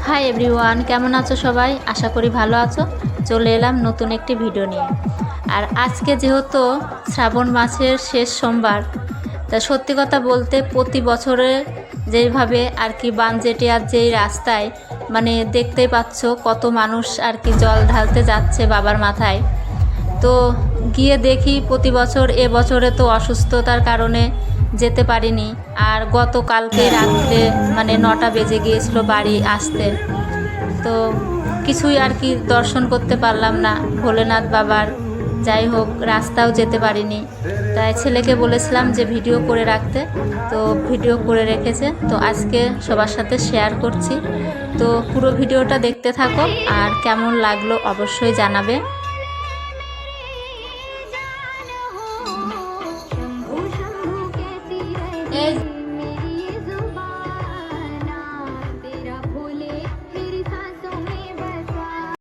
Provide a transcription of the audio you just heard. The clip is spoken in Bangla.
হাই এভরিওয়ান, কেমন আছো সবাই? আশা করি ভালো আছো। চলে এলাম নতুন একটি ভিডিও নিয়ে। আর আজকে যেহেতু শ্রাবণ মাসের শেষ সোমবার, তা সত্যি কথা বলতে প্রতি বছরে যেইভাবে আর কি বানজেটিয়ার যেই রাস্তায় মানে দেখতেই পাচ্ছ কত মানুষ আর কি জল ঢালতে যাচ্ছে বাবার মাথায়। তো গিয়ে দেখি প্রতি বছর, এবছরে তো অসুস্থতার কারণে যেতে পারিনি। আর গতকালকে রাত্রে মানে 9টা বেজে গিয়েছিল বাড়ি আসতে। তো কিছুই আর কি দর্শন করতে পারলাম না ভোলেনাথ বাবার। যাই হোক, রাস্তাও যেতে পারিনি। তাই ছেলেকে বলেছিলাম যে ভিডিও করে রাখতে, তো ভিডিও করে রেখেছে। তো আজকে সবার সাথে শেয়ার করছি। তো পুরো ভিডিওটা দেখতে থাকো, আর কেমন লাগলো অবশ্যই জানাবে।